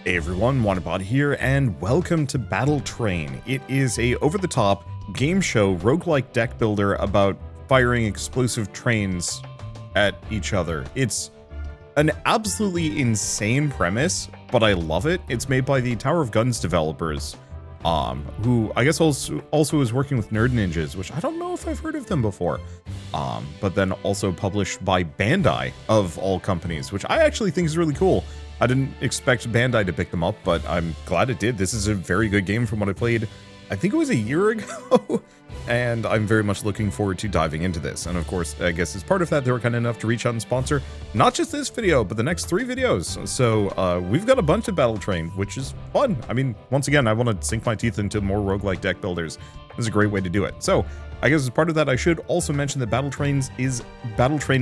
Hey everyone, Wanderbot here, and welcome to Battle Train. It is a over-the-top game show roguelike deck builder about firing explosive trains at each other. It's an absolutely insane premise, but I love it. It's made by the Tower of Guns developers, who I guess also is working with Nerd Ninjas, which I don't know if I've heard of them before. But then also published by Bandai, of all companies, which I actually think is really cool. I didn't expect Bandai to pick them up, but I'm glad it did. This is a very good game from what I played, I think it was a year ago, and I'm very much looking forward to diving into this. And of course, I guess as part of that, they were kind enough to reach out and sponsor not just this video, but the next 3 videos. So we've got a bunch of Battle Train, which is fun. I mean, once again, I want to sink my teeth into more roguelike deck builders. This is a great way to do it. So I guess as part of that, I should also mention that Battle Train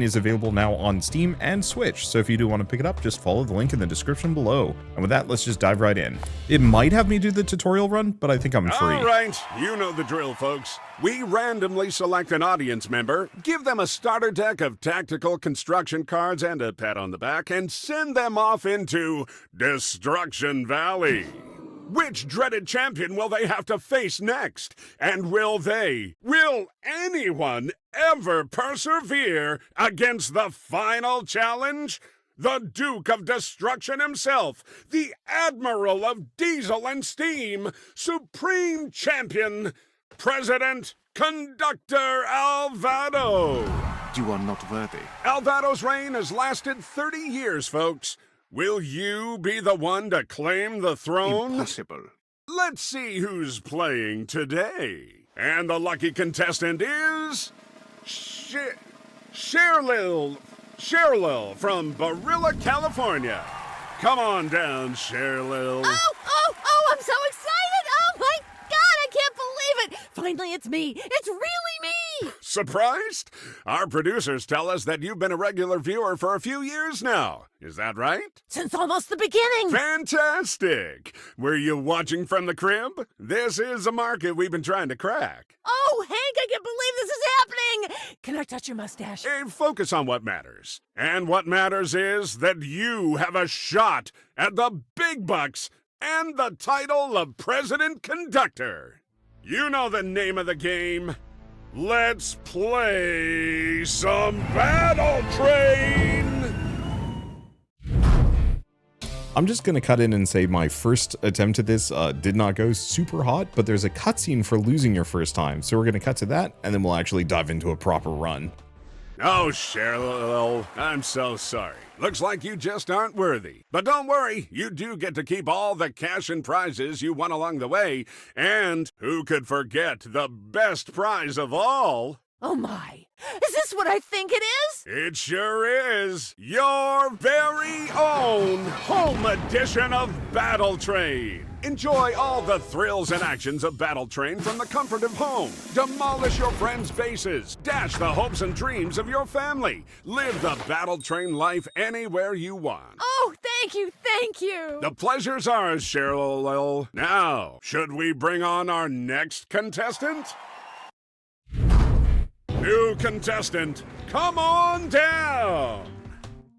is available now on Steam and Switch. So if you do want to pick it up, just follow the link in the description below. And with that, let's just dive right in. It might have me do the tutorial run, but I think I'm free. All right, you know the drill, folks. We randomly select an audience member, give them a starter deck of tactical construction cards and a pat on the back, and send them off into Destruction Valley. Which dreaded champion will they have to face next? And will anyone ever persevere against the final challenge? The Duke of Destruction himself, the Admiral of Diesel and Steam, Supreme Champion, President Conductor Alvado. You are not worthy. Alvado's reign has lasted 30 years, folks. Will you be the one to claim the throne? Impossible. Let's see who's playing today. And the lucky contestant is... Sherlil from Barilla, California. Come on down, Sherlil. Oh, I'm so excited! Oh my God, I can't believe it! Finally, it's me! It's really me! Surprised? Our producers tell us that you've been a regular viewer for a few years now. Is that right? Since almost the beginning! Fantastic! Were you watching from the crib? This is a market we've been trying to crack. Oh, Hank, I can't believe this is happening! Can I touch your mustache? Hey, focus on what matters. And what matters is that you have a shot at the big bucks and the title of President Conductor. You know the name of the game. Let's play some Battle Train! I'm just going to cut in and say my first attempt at this did not go super hot, but there's a cutscene for losing your first time. So we're going to cut to that, and then we'll actually dive into a proper run. Oh, Cheryl, I'm so sorry. Looks like you just aren't worthy. But don't worry, you do get to keep all the cash and prizes you won along the way. And who could forget the best prize of all? Oh my! Is this what I think it is? It sure is! Your very own home edition of Battle Train! Enjoy all the thrills and actions of Battle Train from the comfort of home. Demolish your friends' bases. Dash the hopes and dreams of your family. Live the Battle Train life anywhere you want. Oh, thank you, thank you! The pleasure's ours, Cheryl. Now, should we bring on our next contestant? New contestant, come on down!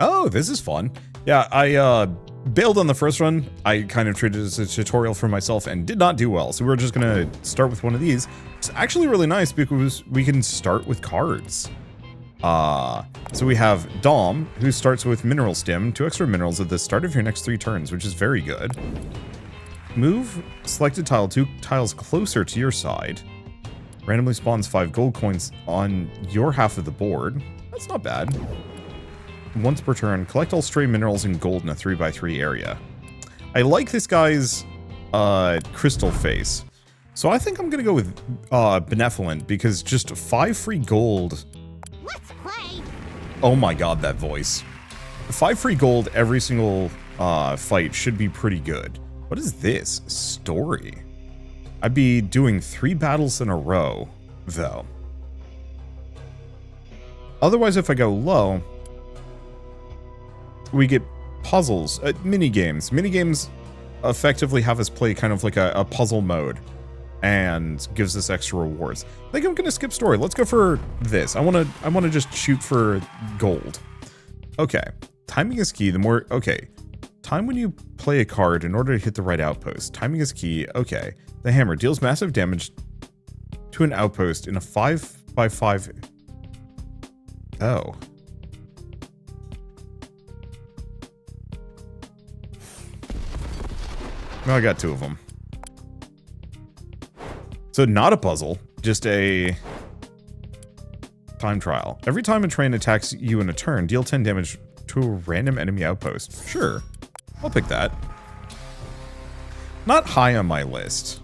Oh, this is fun. Yeah, I bailed on the first run. I kind of treated it as a tutorial for myself and did not do well. So we're just gonna start with one of these. It's actually really nice because we can start with cards. So we have Dom, who starts with Mineral Stim, 2 extra minerals at the start of your next 3 turns, which is very good. Move selected tile 2 tiles closer to your side. Randomly spawns 5 gold coins on your half of the board. That's not bad. Once per turn, collect all stray minerals and gold in a 3x3 area. I like this guy's crystal face. So I think I'm going to go with Benevolent, because just 5 free gold. Let's play! Oh my god, that voice. 5 free gold every single fight should be pretty good. What is this? Story. I'd be doing 3 battles in a row, though. Otherwise, if I go low, we get puzzles, mini-games. Mini-games effectively have us play kind of like a puzzle mode and gives us extra rewards. I think I'm going to skip story. Let's go for this. I want to just shoot for gold. Okay. Timing is key. The more... Okay. Time when you play a card in order to hit the right outpost. Timing is key. Okay. The hammer deals massive damage to an outpost in a 5x5. Oh. No, I got 2 of them. So not a puzzle, just a time trial. Every time a train attacks you in a turn, deal 10 damage to a random enemy outpost. Sure, I'll pick that. Not high on my list.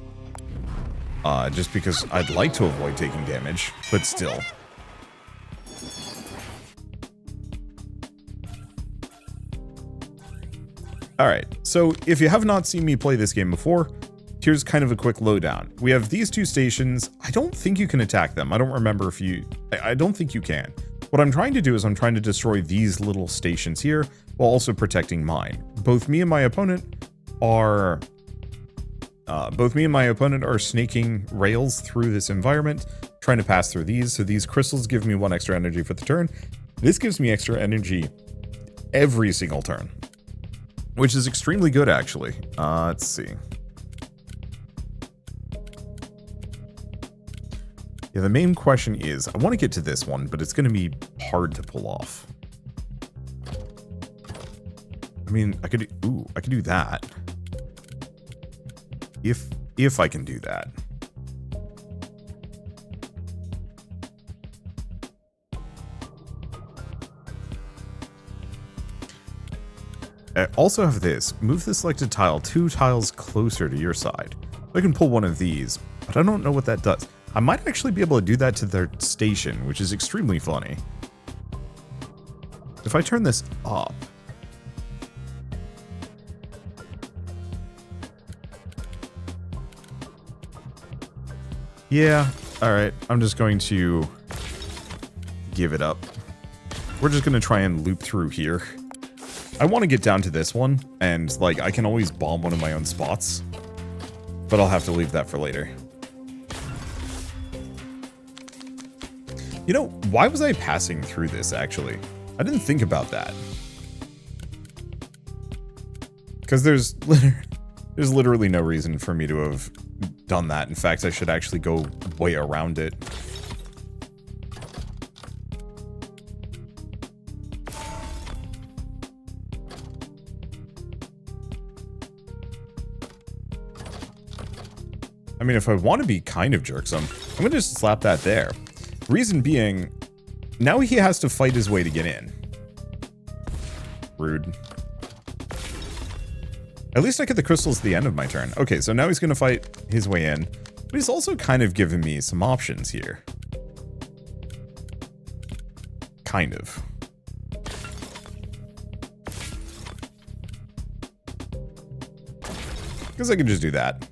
Just because I'd like to avoid taking damage, but still. Alright, so if you have not seen me play this game before, here's kind of a quick lowdown. We have these 2 stations. I don't think you can attack them. I don't remember if you... I don't think you can. What I'm trying to do is I'm trying to destroy these little stations here while also protecting mine. Both me and my opponent are snaking rails through this environment, trying to pass through these. So these crystals give me 1 extra energy for the turn. This gives me extra energy every single turn, which is extremely good, actually. Let's see. Yeah, the main question is, I want to get to this one, but it's going to be hard to pull off. I mean, I could do that. If I can do that. I also have this. Move the selected tile 2 tiles closer to your side. I can pull one of these, but I don't know what that does. I might actually be able to do that to their station, which is extremely funny. If I turn this up... Yeah, alright. I'm just going to give it up. We're just going to try and loop through here. I want to get down to this one, and, like, I can always bomb one of my own spots. But I'll have to leave that for later. You know, why was I passing through this, actually? I didn't think about that. Because there's literally no reason for me to have done that. In fact, I should actually go way around it. I mean, if I want to be kind of jerksome, I'm going to just slap that there. Reason being, now he has to fight his way to get in. Rude. At least I get the crystals at the end of my turn. Okay, so now he's going to fight his way in. But he's also kind of given me some options here. Kind of. Because I can just do that.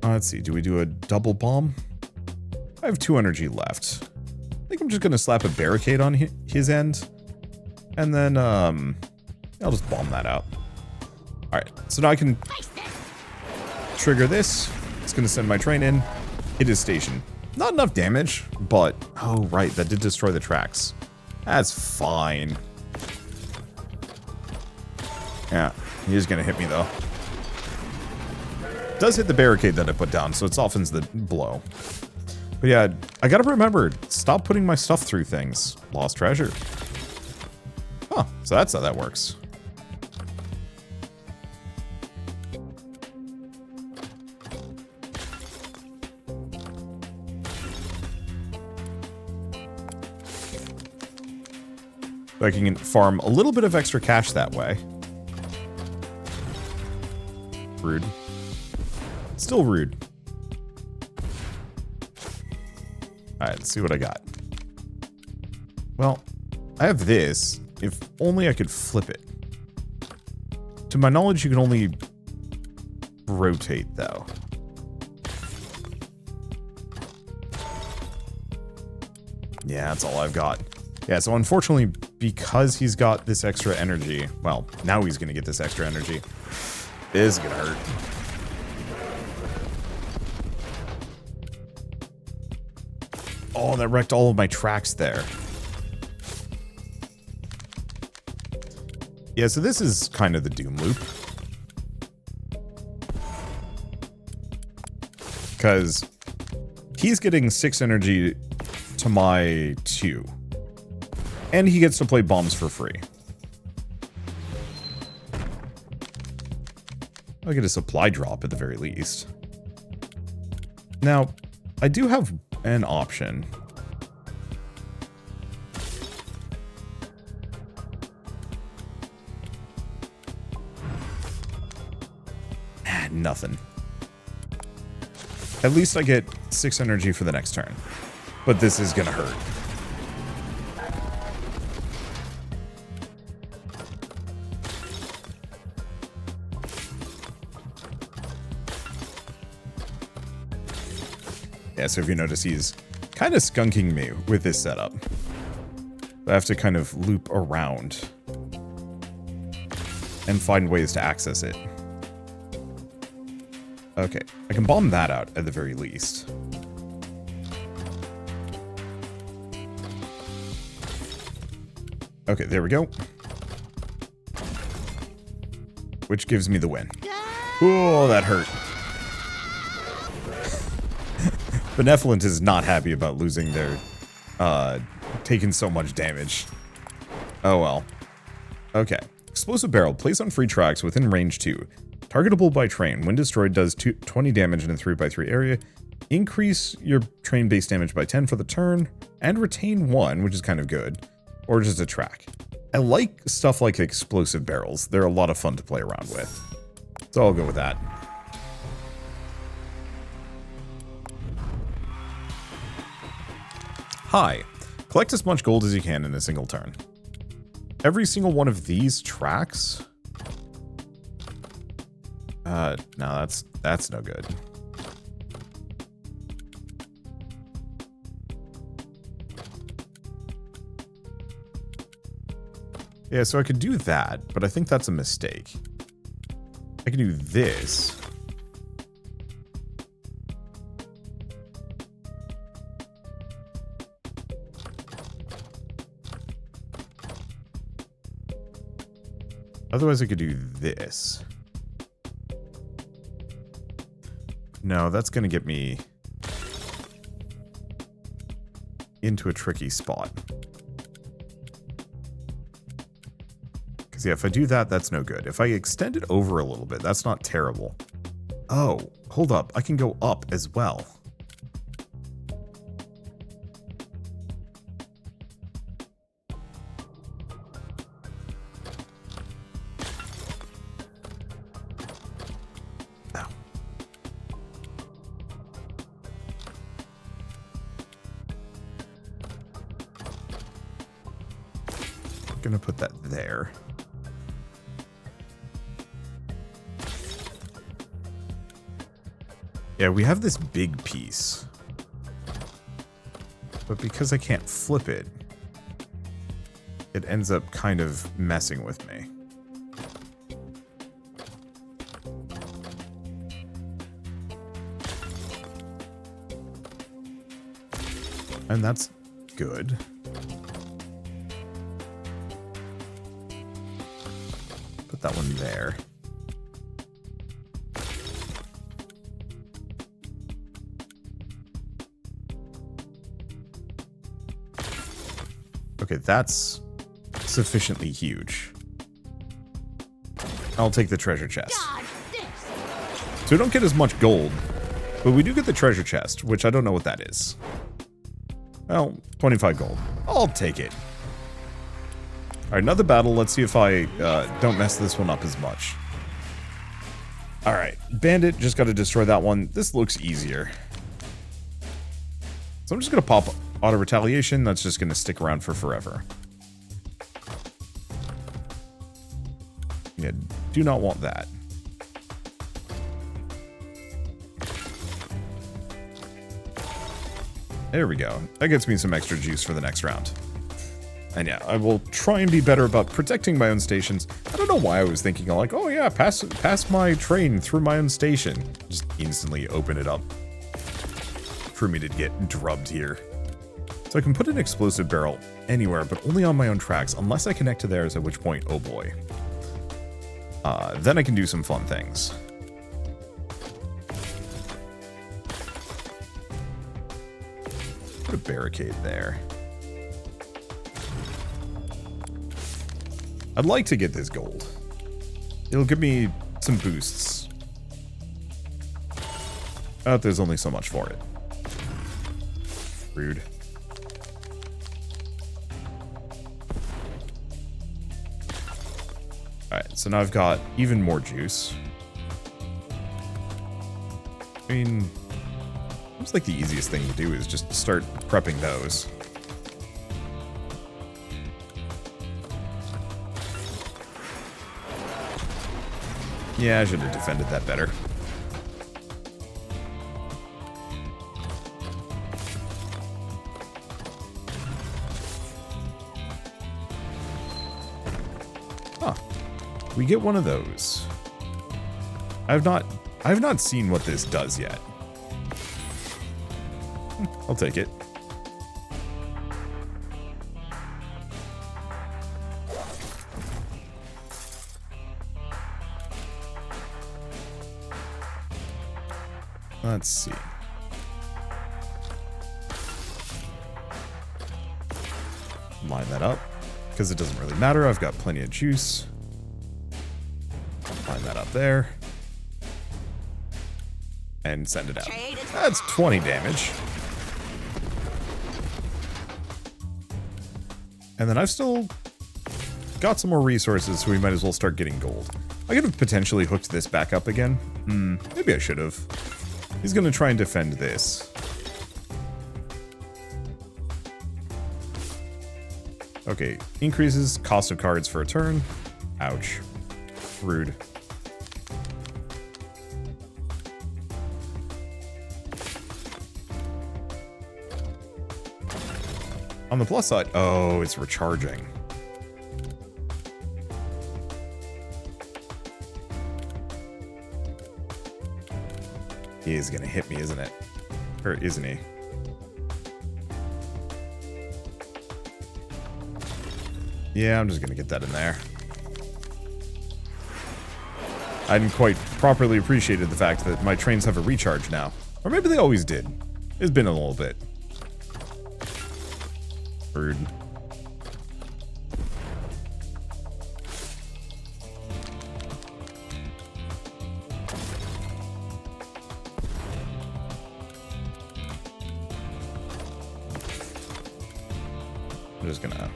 Let's see, do we do a double bomb? I have 2 energy left. I think I'm just going to slap a barricade on his end. And then, I'll just bomb that out. Alright, so now I can trigger this. It's going to send my train in. Hit his station. Not enough damage, but... Oh, right, that did destroy the tracks. That's fine. Yeah, he's going to hit me, though. Does hit the barricade that I put down, so it softens the blow. But yeah, I gotta remember, stop putting my stuff through things. Lost treasure. Huh, so that's how that works. I can farm a little bit of extra cash that way. Rude. Still rude. Alright, let's see what I got. Well, I have this. If only I could flip it. To my knowledge, you can only rotate, though. Yeah, that's all I've got. Yeah, so unfortunately, because he's got this extra energy, well, now he's going to get this extra energy. This is going to hurt. Oh, that wrecked all of my tracks there. Yeah, so this is kind of the doom loop. Because he's getting 6 energy to my 2. And he gets to play bombs for free. I'll get a supply drop at the very least. Now, I do have an option. Nothing. At least I get 6 energy for the next turn. But this is gonna hurt. Yeah, so if you notice, he's kind of skunking me with this setup. I have to kind of loop around and find ways to access it. Okay, I can bomb that out at the very least. Okay, there we go. Which gives me the win. Oh, that hurt. Benevolent is not happy about losing their, taking so much damage. Oh well. Okay. Explosive barrel, placed on free tracks within range 2. Targetable by train. When destroyed, does 20 damage in a 3x3 area. Increase your train base damage by 10 for the turn. And retain 1, which is kind of good. Or just a track. I like stuff like explosive barrels. They're a lot of fun to play around with. So I'll go with that. Hi. Collect as much gold as you can in a single turn. Every single one of these tracks... no, that's no good. Yeah, so I could do that, but I think that's a mistake. I can do this. Otherwise, I could do this. No, that's going to get me into a tricky spot. Because, yeah, if I do that, that's no good. If I extend it over a little bit, that's not terrible. Oh, hold up. I can go up as well. Gonna put that there. Yeah, we have this big piece. But because I can't flip it, it ends up kind of messing with me. And that's good. Put that one there. Okay, that's sufficiently huge. I'll take the treasure chest. So we don't get as much gold, but we do get the treasure chest, which I don't know what that is. Well, 25 gold. I'll take it. Alright, another battle. Let's see if I don't mess this one up as much. Alright, bandit, just got to destroy that one. This looks easier. So I'm just going to pop auto retaliation. That's just going to stick around for forever. Yeah, do not want that. There we go. That gets me some extra juice for the next round. And yeah, I will try and be better about protecting my own stations. I don't know why I was thinking like, oh yeah, pass my train through my own station. Just instantly open it up for me to get drubbed here. So I can put an explosive barrel anywhere, but only on my own tracks, unless I connect to theirs, at which point, oh boy. Then I can do some fun things. Put a barricade there. I'd like to get this gold. It'll give me some boosts. But there's only so much for it. Rude. Alright, so now I've got even more juice. I mean, seems like the easiest thing to do is just start prepping those. Yeah, I should have defended that better. Huh. We get one of those. I've not seen what this does yet. I'll take it. Let's see. Line that up, because it doesn't really matter. I've got plenty of juice. Line that up there. And send it out. That's 20 damage. And then I've still got some more resources, so we might as well start getting gold. I could have potentially hooked this back up again. Maybe I should have. He's going to try and defend this. Okay, increases cost of cards for a turn. Ouch. Rude. On the plus side, oh, it's recharging. He is gonna hit me, isn't it? Or isn't he? Yeah, I'm just gonna get that in there. I hadn't quite properly appreciated the fact that my trains have a recharge now. Or maybe they always did. It's been a little bit. Rude. I'm just gonna...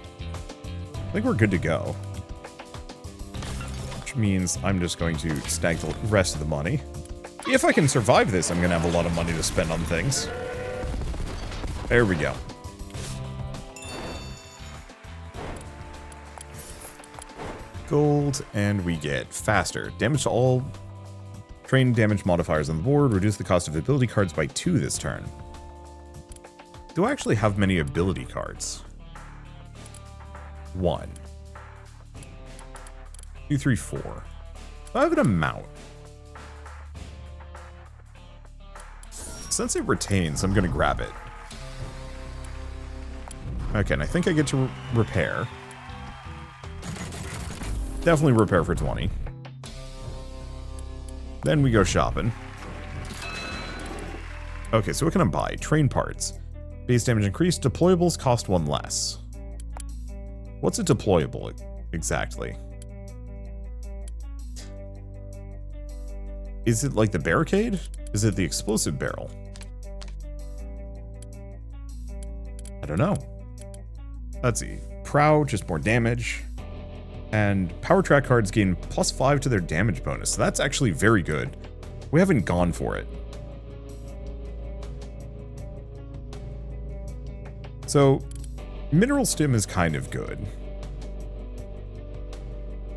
I think we're good to go. Which means I'm just going to snag the rest of the money. If I can survive this, I'm gonna have a lot of money to spend on things. There we go. Gold, and we get faster. Damage to all train damage modifiers on the board. Reduce the cost of ability cards by 2 this turn. Do I actually have many ability cards? 1. 2, 3, 4. I have an amount. Since it retains, I'm going to grab it. Okay, and I think I get to repair. Definitely repair for 20. Then we go shopping. Okay, so what can I buy? Train parts. Base damage increased. Deployables cost 1 less. What's a deployable exactly? Is it like the barricade? Is it the explosive barrel? I don't know. Let's see. Prow, just more damage. And power track cards gain +5 to their damage bonus. So that's actually very good. We haven't gone for it. So, Mineral Stim is kind of good.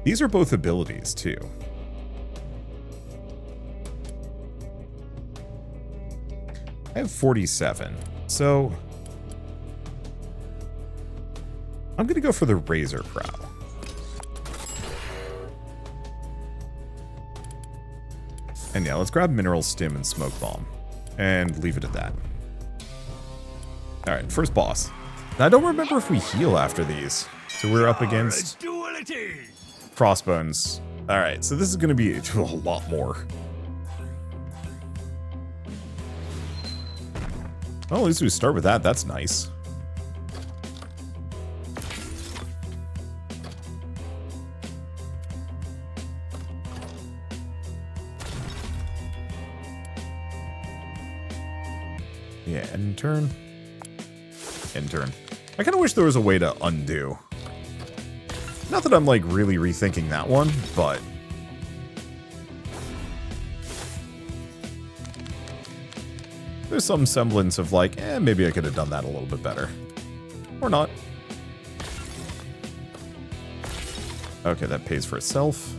These are both abilities, too. I have 47, so... I'm gonna go for the Razor Prow. And yeah, let's grab Mineral Stim and Smoke Bomb. And leave it at that. Alright, first boss. Now, I don't remember if we heal after these. So we're up against Crossbones Alright, so this is going to be a lot more. Well, at least we start with that. That's nice. Yeah, end turn. End turn. I kind of wish there was a way to undo. Not that I'm, like, really rethinking that one, but... there's some semblance of, like, maybe I could have done that a little bit better. Or not. Okay, that pays for itself.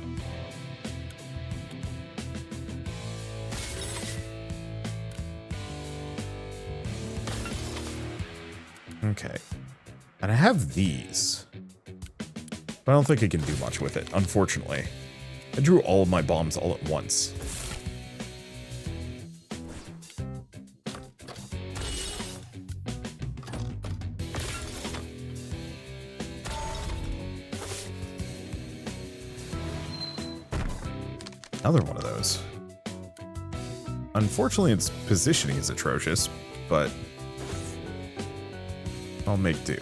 Okay. And I have these. But I don't think I can do much with it, unfortunately. I drew all of my bombs all at once. Another one of those. Unfortunately, its positioning is atrocious, but I'll make do.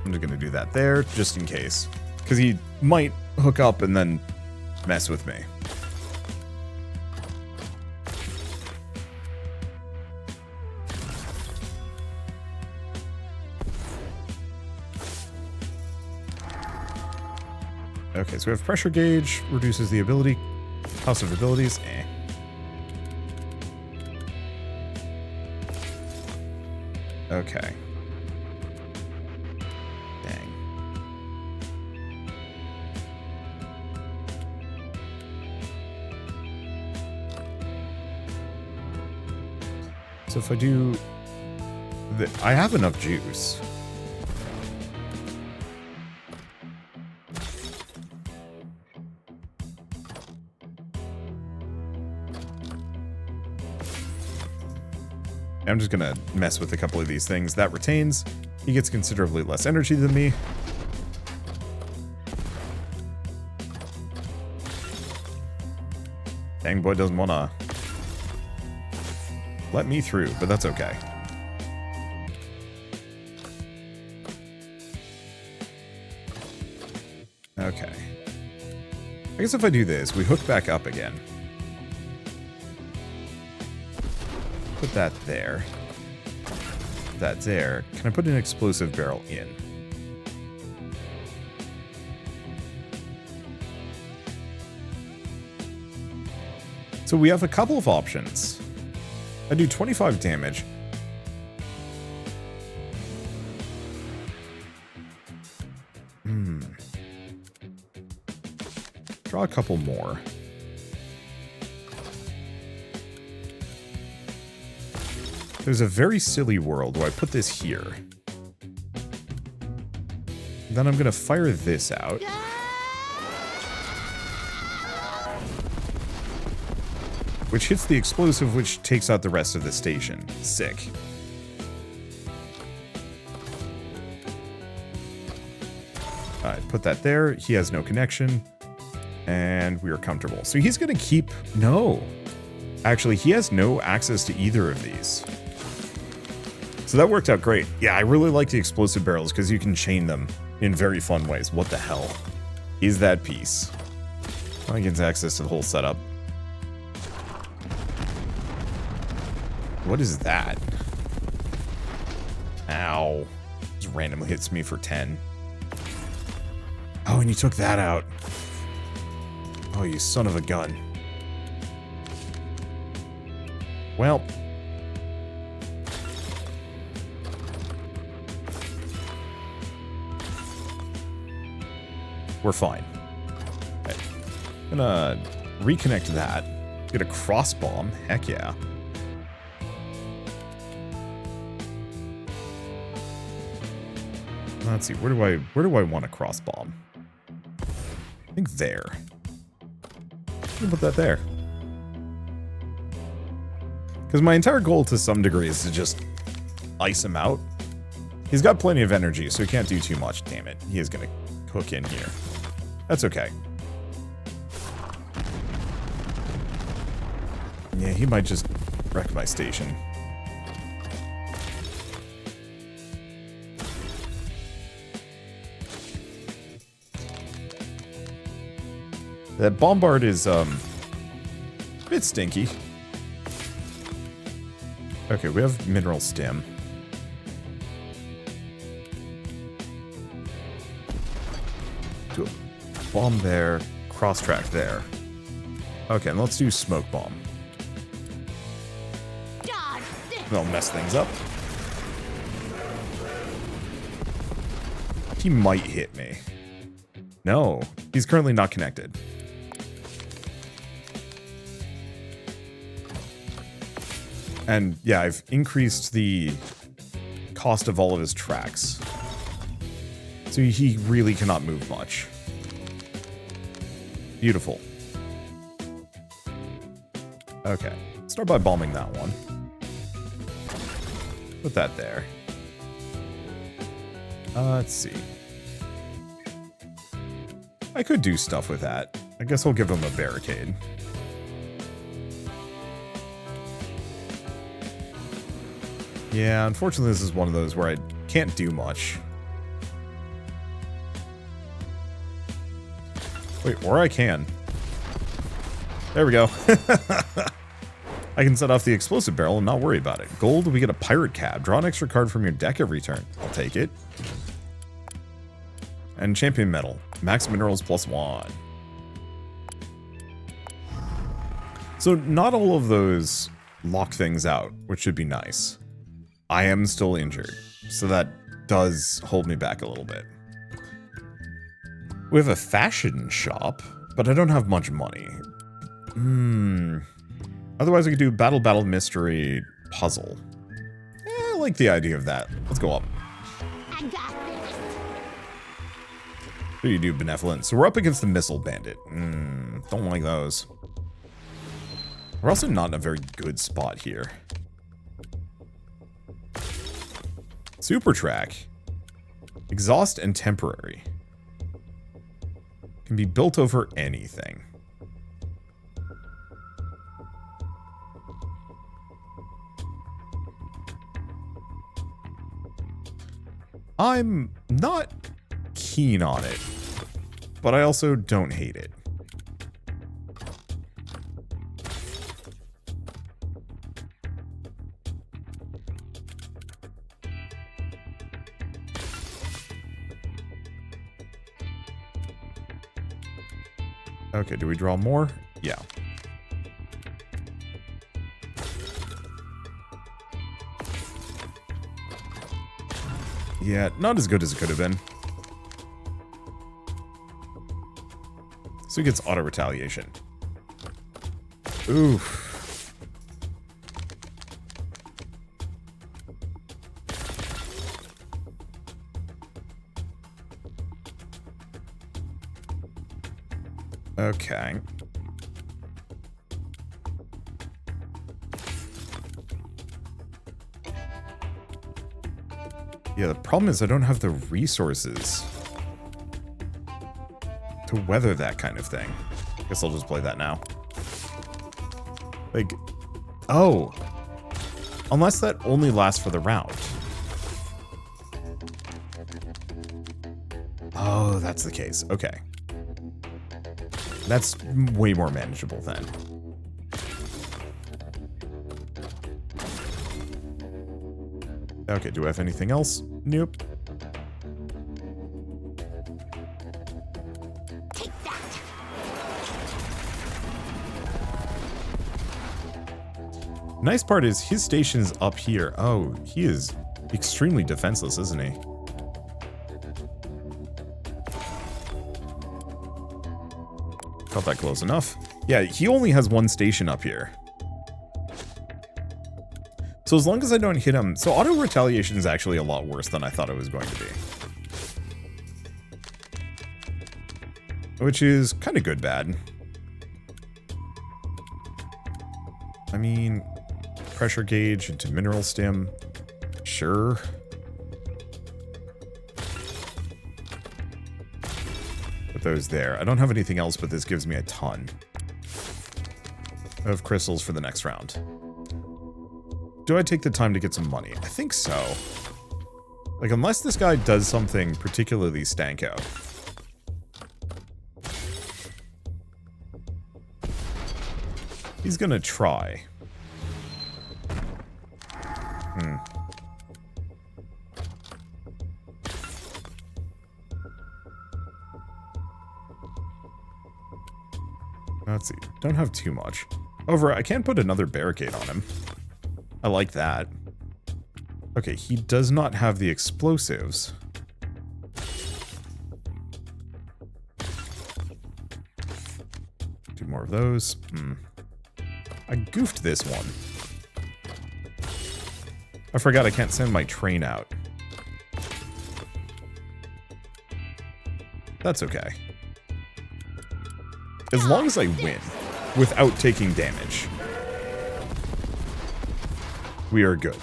I'm just gonna do that there, just in case. Because he might hook up and then mess with me. Okay, so we have pressure gauge, reduces the ability, cost of abilities, Okay. Dang. So if I do... I have enough juice. I'm just gonna mess with a couple of these things. That retains. He gets considerably less energy than me. Dang boy doesn't wanna let me through, but that's okay. Okay. I guess if I do this, we hook back up again. Put that there. That there. Can I put an explosive barrel in? So we have a couple of options. I do 25 damage. Draw a couple more. There's a very silly world where I put this here. Then I'm gonna fire this out. Which hits the explosive, which takes out the rest of the station. Sick. Alright, put that there. He has no connection. And we are comfortable. So he's gonna keep... No. Actually, he has no access to either of these. So that worked out great. Yeah, I really like the explosive barrels because you can chain them in very fun ways. What the hell is that piece? Oh, he gets access to the whole setup. What is that? Ow. Just randomly hits me for 10. Oh, and you took that out. Oh, you son of a gun. Well... we're fine. Okay. I'm gonna reconnect that. Get a cross bomb. Heck yeah. Let's see. Where do I want a cross bomb? I think there. I'm gonna put that there. Because my entire goal to some degree is to just ice him out. He's got plenty of energy, so he can't do too much. Damn it. He is going to cook in here. That's okay. Yeah, he might just wreck my station. That bombard is, a bit stinky. Okay, we have mineral stem. Do a bomb there, cross track there. Okay, and let's do smoke bomb. That'll mess things up. He might hit me. No, he's currently not connected. And yeah, I've increased the cost of all of his tracks. So he really cannot move much. Beautiful. Okay, start by bombing that one. Put that there. Let's see. I could do stuff with that. I guess I'll give him a barricade. Yeah, unfortunately this is one of those where I can't do much. Wait, or I can. There we go. I can set off the explosive barrel and not worry about it. Gold, we get a pirate cab. Draw an extra card from your deck every turn. I'll take it. And champion medal. Max minerals +1. So not all of those lock things out, which should be nice. I am still injured, so that does hold me back a little bit. We have a fashion shop, but I don't have much money. Otherwise I could do battle mystery puzzle. I like the idea of that. Let's go up. I got this. What do you do, benevolent? So we're up against the missile bandit. Don't like those. We're also not in a very good spot here. Super track. Exhaust and temporary. Can be built over anything. I'm not keen on it, but I also don't hate it. Okay, do we draw more? Yeah. Yeah, not as good as it could have been. So he gets auto retaliation. Oof. Okay. Yeah, the problem is I don't have the resources to weather that kind of thing. Guess I'll just play that now. Like, oh. Unless that only lasts for the round. Oh, that's the case. Okay. That's way more manageable then. Okay, do I have anything else? Nope. Take that. Nice part is his station's up here. Oh, he is extremely defenseless, isn't he? Got that close enough. Yeah, he only has one station up here. So as long as I don't hit him... So auto retaliation is actually a lot worse than I thought it was going to be. Which is kind of good bad. I mean, pressure gauge into mineral stim. Sure. Put those there. I don't have anything else, but this gives me a ton of crystals for the next round. Do I take the time to get some money? I think so. Like, unless this guy does something particularly stanko. He's gonna try. Let's see. Don't have too much. Over, I can't put another barricade on him. I like that. Okay, he does not have the explosives. Do more of those. I goofed this one. I forgot I can't send my train out. That's okay. As long as I win without taking damage, we are good.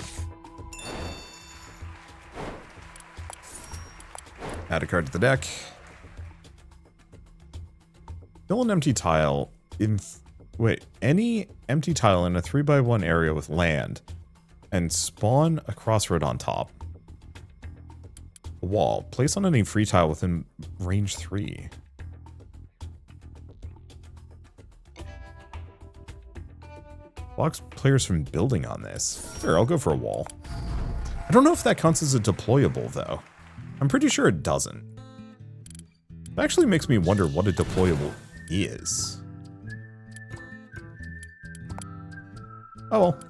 Add a card to the deck. Fill an empty tile in... Wait, any empty tile in a 3x1 area with land and spawn a crossroad on top. A wall. Place on any free tile within range 3. Blocks players from building on this. Sure, I'll go for a wall. I don't know if that counts as a deployable, though. I'm pretty sure it doesn't. It actually makes me wonder what a deployable is. Oh well.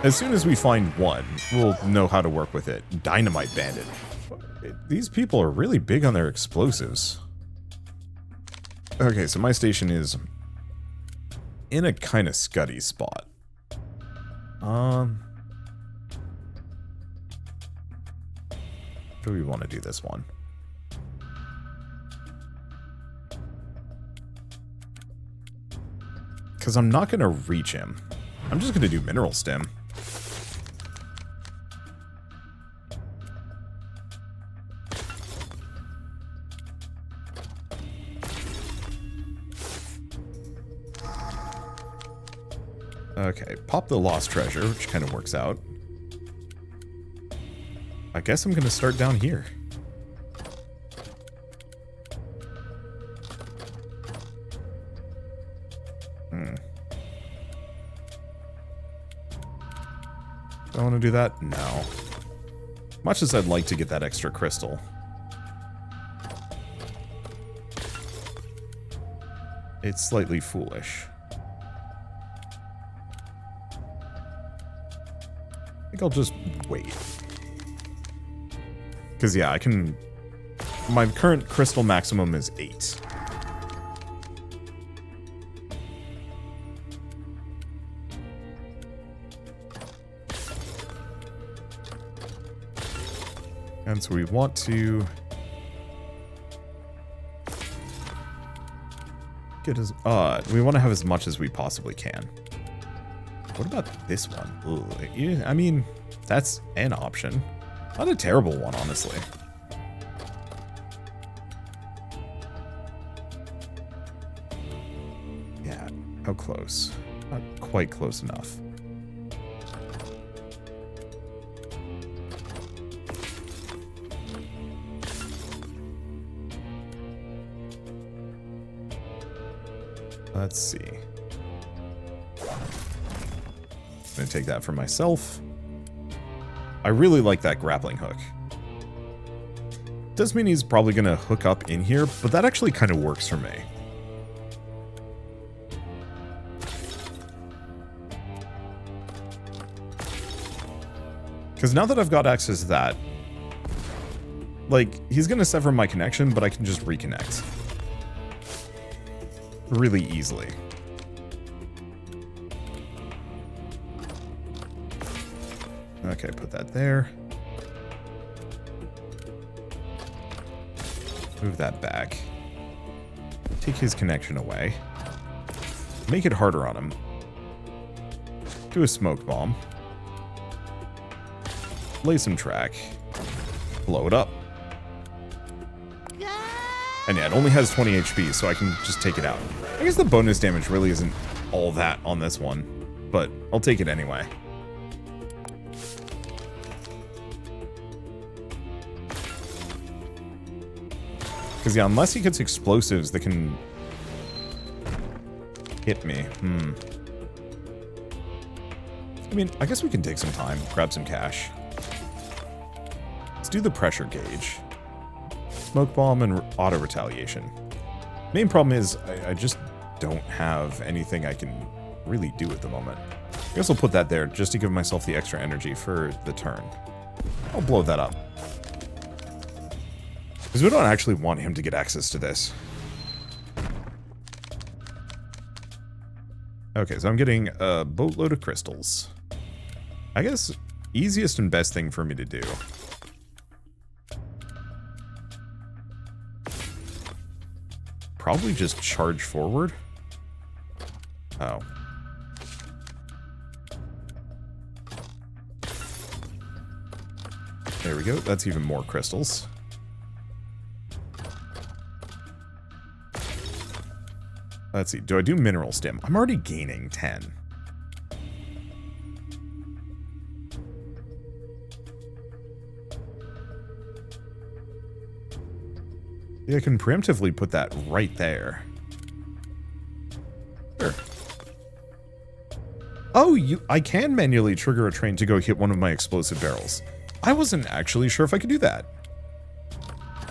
As soon as we find one, we'll know how to work with it. Dynamite Bandit. These people are really big on their explosives. Okay, so my station is in a kind of scuddy spot. Do we want to do this one? Because I'm not going to reach him. I'm just going to do mineral stem. Okay, pop the lost treasure, which kind of works out. I guess I'm going to start down here. Do I want to do that? No. Much as I'd like to get that extra crystal. It's slightly foolish. I think I'll just wait. Because, yeah, I can... My current crystal maximum is 8. And so we want to... get as... we want to have as much as we possibly can. What about this one? Ugh, yeah, I mean, that's an option. Not a terrible one, honestly. Yeah, how close? Not quite close enough. Let's see. I'm gonna take that for myself. I really like that grappling hook. Does mean he's probably gonna hook up in here, but that actually kind of works for me. Because now that I've got access to that, like, he's gonna sever my connection, but I can just reconnect. Really easily. Okay, put that there. Move that back. Take his connection away. Make it harder on him. Do a smoke bomb. Lay some track. Blow it up. And yeah, it only has 20 HP, so I can just take it out. I guess the bonus damage really isn't all that on this one, but I'll take it anyway. Because yeah, unless he gets explosives that can hit me. I mean, I guess we can take some time, grab some cash. Let's do the pressure gauge. Smoke bomb and auto retaliation. Main problem is I just don't have anything I can really do at the moment. I guess I'll put that there just to give myself the extra energy for the turn. I'll blow that up. Because we don't actually want him to get access to this. Okay, so I'm getting a boatload of crystals. I guess easiest and best thing for me to do. Probably just charge forward. Oh. There we go. That's even more crystals. Let's see. Do I do mineral stim? I'm already gaining 10. Yeah, I can preemptively put that right there. Sure. Oh, I can manually trigger a train to go hit one of my explosive barrels. I wasn't actually sure if I could do that.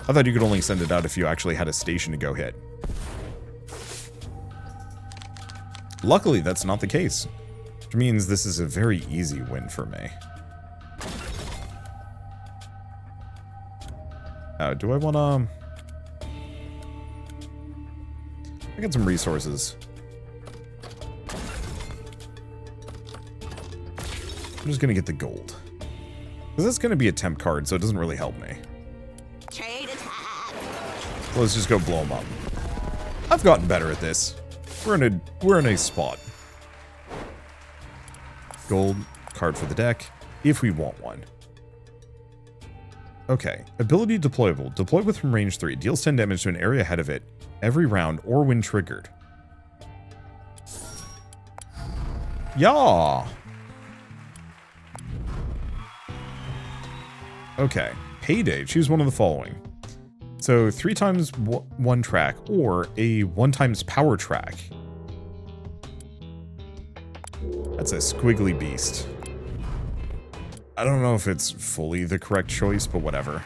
I thought you could only send it out if you actually had a station to go hit. Luckily, that's not the case, which means this is a very easy win for me. Do I want to... I got some resources. I'm just going to get the gold. Because that's going to be a temp card, so it doesn't really help me. Trade attack. Let's just go blow them up. I've gotten better at this. We're in a spot. Gold card for the deck, if we want one. Okay, ability deployable. Deploy with from range 3. Deals 10 damage to an area ahead of it every round or when triggered. Yeah. Okay, payday. Choose one of the following. So 3 times one track or a 1 times power track. That's a squiggly beast. I don't know if it's fully the correct choice, but whatever.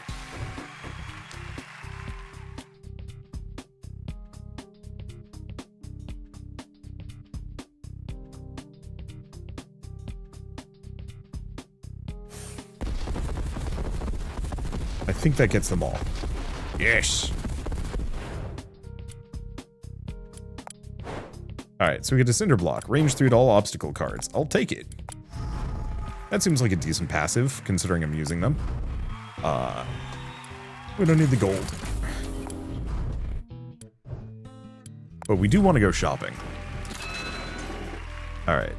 I think that gets them all. Yes. Alright, so we get a Cinder Block. Range 3 to all obstacle cards. I'll take it. That seems like a decent passive, considering I'm using them. We don't need the gold. But we do want to go shopping. Alright.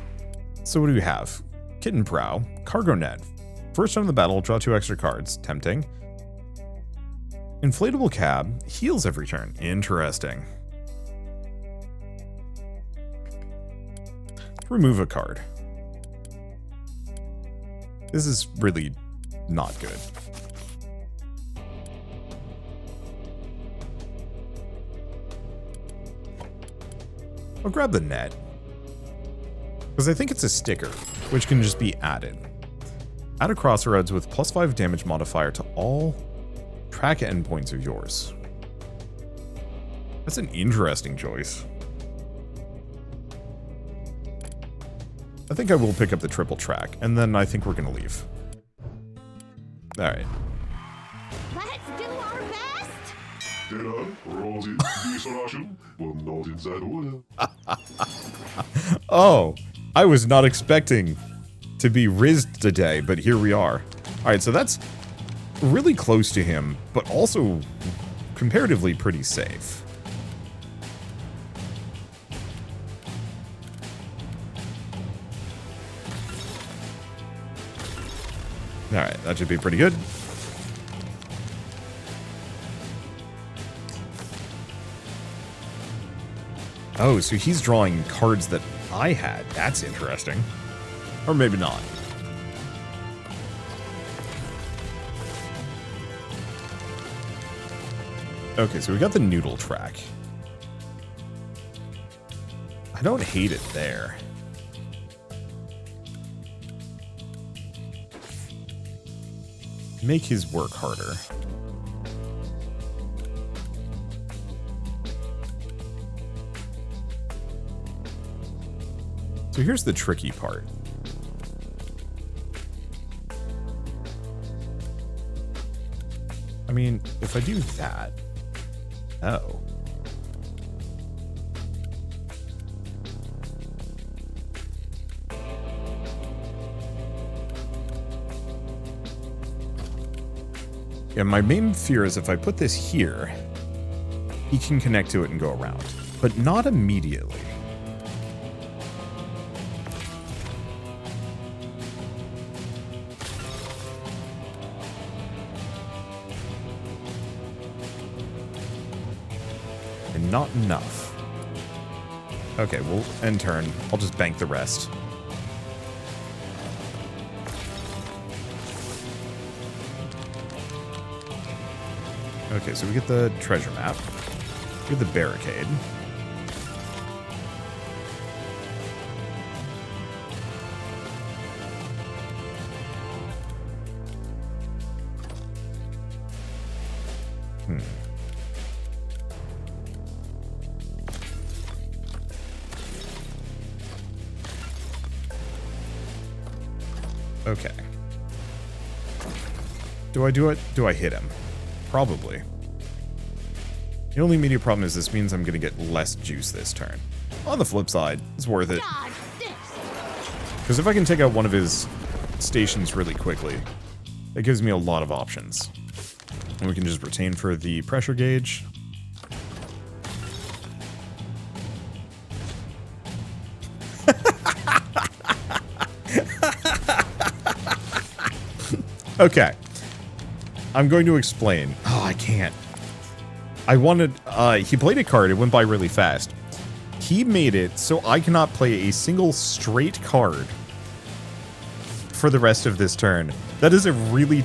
So what do we have? Kitten Prow. Cargo Net. First time in the battle, draw 2 extra cards. Tempting. Inflatable Cab. Heals every turn. Interesting. Remove a card. This is really not good. I'll grab the net. Because I think it's a sticker, which can just be added. Add a crossroads with +5 damage modifier to all track endpoints of yours. That's an interesting choice. I think I will pick up the triple track, and then I think we're gonna leave. Alright. Let's do our best. Oh, I was not expecting to be rizzed today, but here we are. Alright, so that's really close to him, but also comparatively pretty safe. Alright, that should be pretty good. Oh, so he's drawing cards that I had. That's interesting. Or maybe not. Okay, so we got the noodle track. I don't hate it there. Make his work harder. So here's the tricky part. I mean, if I do that... Oh. Yeah, my main fear is if I put this here, he can connect to it and go around, but not immediately. And not enough. Okay, we'll end turn. I'll just bank the rest. Okay, so we get the treasure map. We get the barricade. Okay. Do I do it? Do I hit him? Probably. The only immediate problem is this means I'm going to get less juice this turn. On the flip side, it's worth it. Because if I can take out one of his stations really quickly, that gives me a lot of options. And we can just retain for the pressure gauge. Okay. I'm going to explain. Oh, I can't. I wanted... he played a card. It went by really fast. He made it so I cannot play a single straight card for the rest of this turn. That is a really,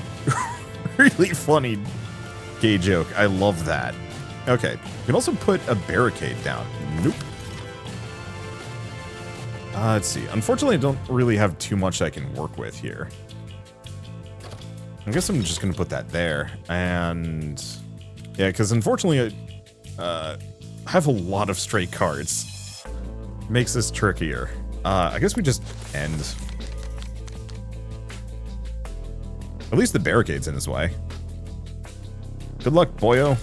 really funny gay joke. I love that. Okay. You can also put a barricade down. Nope. Let's see. Unfortunately, I don't really have too much I can work with here. I guess I'm just going to put that there. And yeah, because unfortunately, I have a lot of straight cards. Makes this trickier. I guess we just end. At least the barricade's in his way. Good luck, boyo.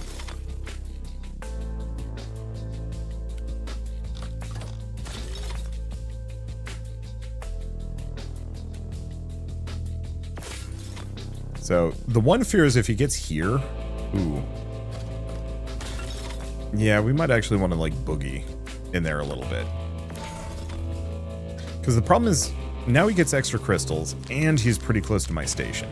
So, the one fear is if he gets here... Ooh. Yeah, we might actually want to, like, boogie in there a little bit. Because the problem is, now he gets extra crystals, and he's pretty close to my station.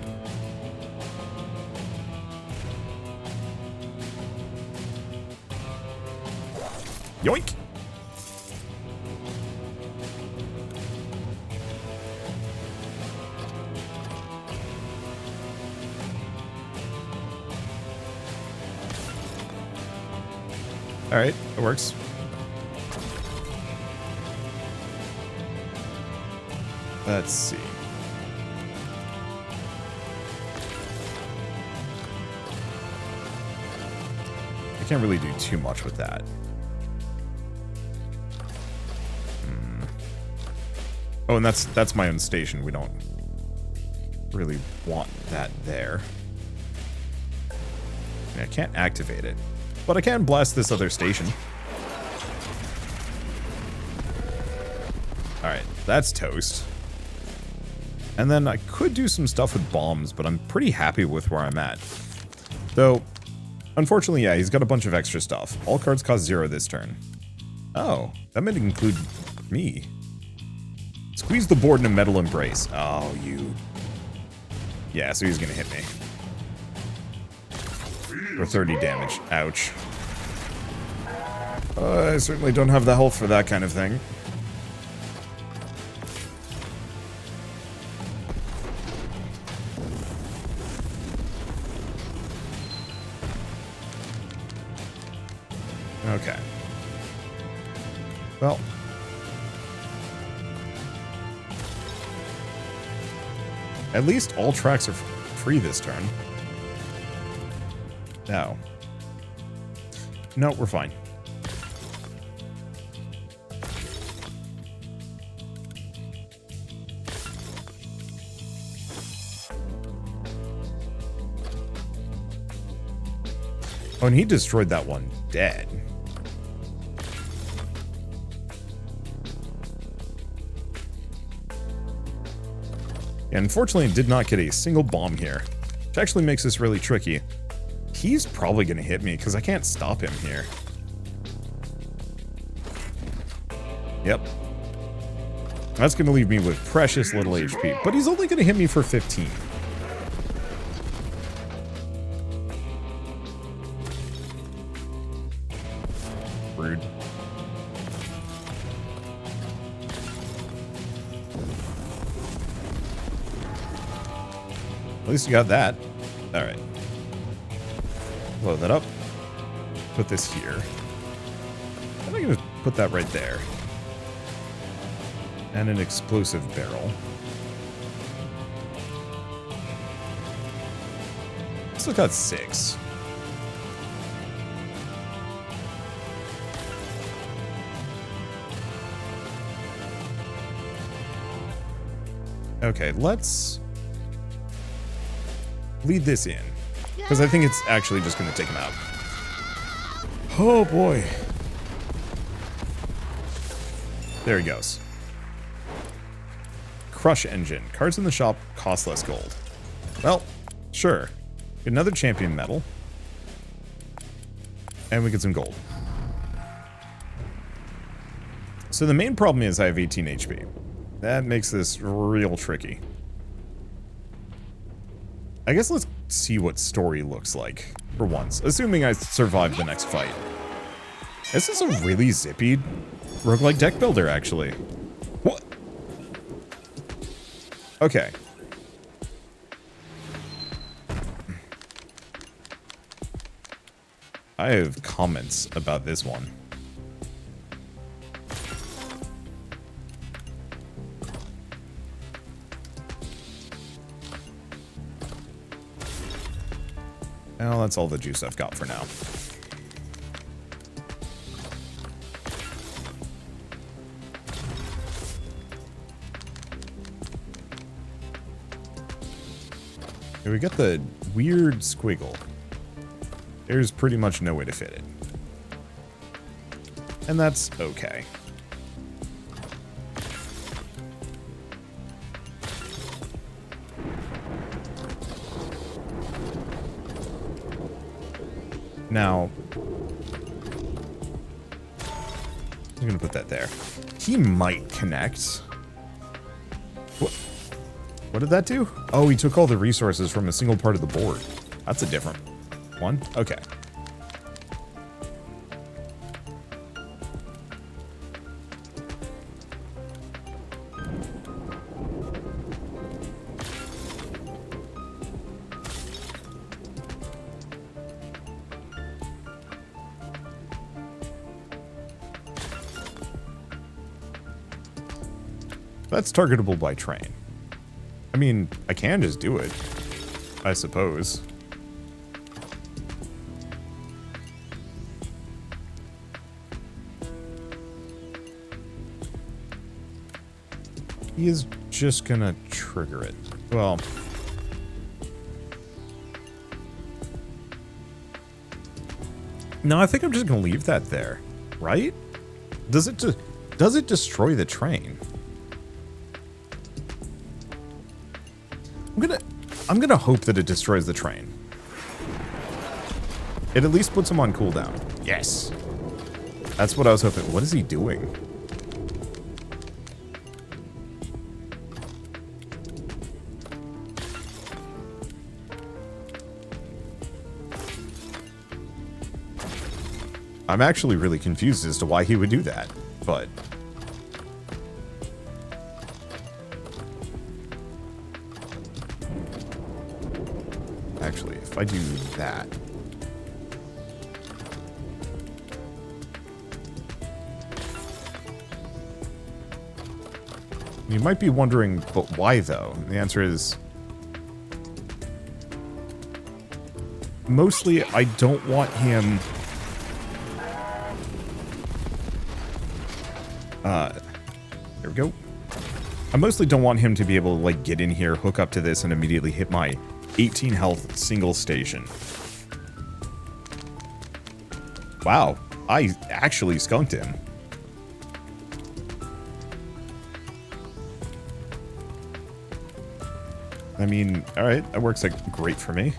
Yoink! Alright, it works. Let's see. I can't really do too much with that. Oh, and that's my own station. We don't really want that there. I can't activate it. But I can blast this other station. Alright, that's toast. And then I could do some stuff with bombs, but I'm pretty happy with where I'm at. Though, unfortunately, yeah, he's got a bunch of extra stuff. All cards cost 0 this turn. Oh, that might include me. Squeeze the board in a metal embrace. Oh, you Yeah, so he's gonna hit me. For 30 damage. Ouch. I certainly don't have the health for that kind of thing. Okay. Well. At least all tracks are free this turn. No. No, we're fine. Oh, and he destroyed that one dead. And unfortunately, did not get a single bomb here, which actually makes this really tricky. He's probably going to hit me because I can't stop him here. Yep. That's going to leave me with precious little HP, but he's only going to hit me for 15. Rude. At least you got that. Alright. Load that up. Put this here. I'm going to put that right there. And an explosive barrel. Still got 6. Okay, let's lead this in, because I think it's actually just going to take him out. Oh boy. There he goes. Crush engine. Cards in the shop cost less gold. Well, sure. Get another champion medal. And we get some gold. So the main problem is I have 18 HP. That makes this real tricky. I guess let's see what story looks like, for once. Assuming I survive the next fight. This is a really zippy roguelike deck builder, actually. What? Okay. I have comments about this one. Well, that's all the juice I've got for now. Here we got the weird squiggle. There's pretty much no way to fit it. And that's okay. Now, I'm going to put that there. He might connect. What did that do? Oh, he took all the resources from a single part of the board. That's a different one. Okay. That's targetable by train. I mean, I can just do it, I suppose. He is just gonna trigger it. Well, no, I think I'm just gonna leave that there, right? Does it destroy the train? I'm gonna hope that it destroys the train. It at least puts him on cooldown. Yes. That's what I was hoping. What is he doing? I'm actually really confused as to why he would do that, but... Actually, if I do that... You might be wondering, but why though? The answer is... Mostly, I don't want him... There we go. I mostly don't want him to be able to, like, get in here, hook up to this, and immediately hit my 18 health single station. Wow, I actually skunked him. I mean, alright, that works like great for me.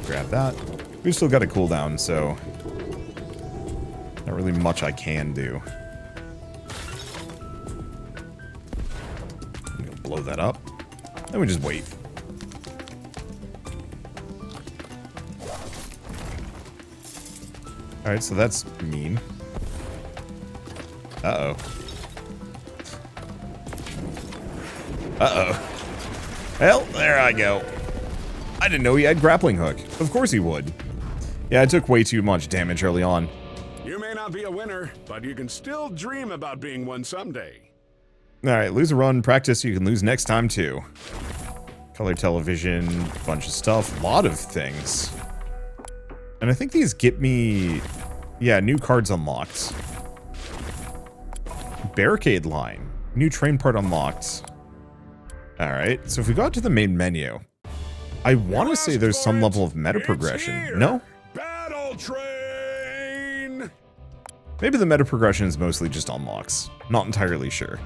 Grab that. We've still got a cooldown, so not really much I can do. I'm gonna blow that up. Then we just wait. Alright, so that's mean. Uh-oh. Uh-oh. Well, there I go. I didn't know he had grappling hook. Of course he would. Yeah, I took way too much damage early on. You may not be a winner, but you can still dream about being one someday. Alright, lose a run, practice, you can lose next time too. Color television, bunch of stuff, a lot of things. And I think these get me, yeah, new cards unlocked. Barricade line, new train part unlocked. Alright, so if we go out to the main menu, I want to say there's some level of meta progression. No? Battle Train! Maybe the meta progression is mostly just unlocks. Not entirely sure.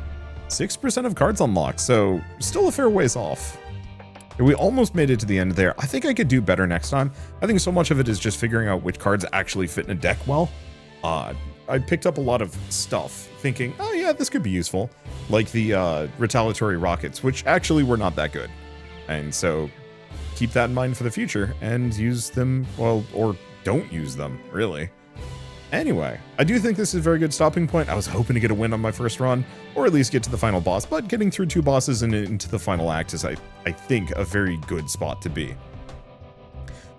6% of cards unlocked, so still a fair ways off. We almost made it to the end there. I think I could do better next time. I think so much of it is just figuring out which cards actually fit in a deck well. I picked up a lot of stuff thinking, oh yeah, this could be useful. Like the retaliatory rockets, which actually were not that good. And so keep that in mind for the future and use them, well, or don't use them, really. Anyway, I do think this is a very good stopping point. I was hoping to get a win on my first run, or at least get to the final boss, but getting through 2 bosses and into the final act is, I think, a very good spot to be.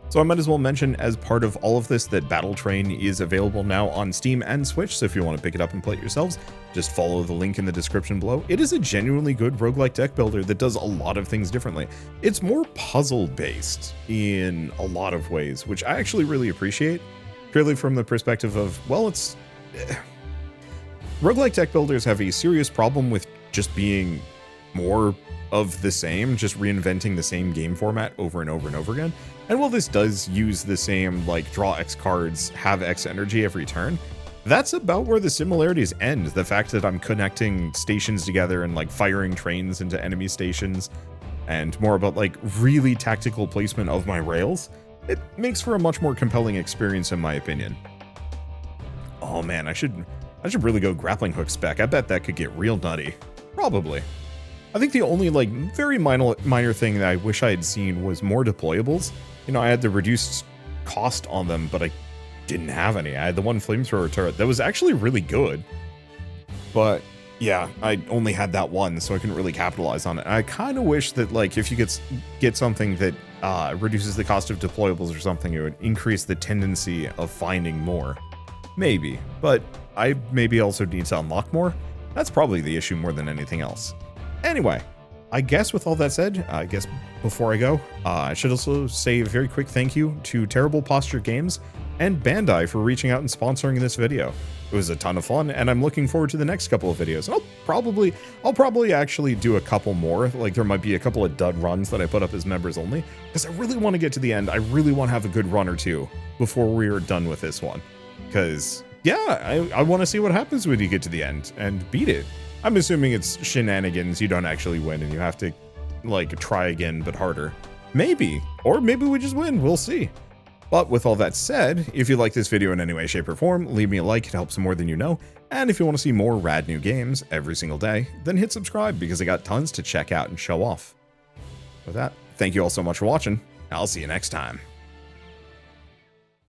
So I might as well mention as part of all of this that Battle Train is available now on Steam and Switch, so if you want to pick it up and play it yourselves, just follow the link in the description below. It is a genuinely good roguelike deck builder that does a lot of things differently. It's more puzzle-based in a lot of ways, which I actually really appreciate, purely from the perspective of, well, it's... roguelike deck builders have a serious problem with just being more of the same, just reinventing the same game format over and over and over again. And while this does use the same, like, draw X cards, have X energy every turn, that's about where the similarities end. The fact that I'm connecting stations together and, like, firing trains into enemy stations, and more about, like, really tactical placement of my rails, it makes for a much more compelling experience, in my opinion. Oh man, I should really go grappling hook spec. I bet that could get real nutty. Probably. I think the only, like, very minor thing that I wish I had seen was more deployables. You know, I had the reduced cost on them, but I didn't have any. I had the one flamethrower turret that was actually really good. But, yeah, I only had that one, so I couldn't really capitalize on it. I kind of wish that, like, if you get something that reduces the cost of deployables or something, it would increase the tendency of finding more. Maybe. But I maybe also need to unlock more. That's probably the issue more than anything else. Anyway, I guess with all that said, I guess before I go, I should also say a very quick thank you to Terrible Posture Games and Bandai for reaching out and sponsoring this video. It was a ton of fun, and I'm looking forward to the next couple of videos. I'll probably actually do a couple more. Like, there might be a couple of dud runs that I put up as members only, because I really want to get to the end. I really want to have a good run or two before we are done with this one. Because, yeah, I want to see what happens when you get to the end and beat it. I'm assuming it's shenanigans, you don't actually win and you have to, like, try again but harder. Maybe. Or maybe we just win, we'll see. But with all that said, if you like this video in any way, shape, or form, leave me a like, it helps more than you know. And if you want to see more rad new games every single day, then hit subscribe because I got tons to check out and show off. With that, thank you all so much for watching. I'll see you next time.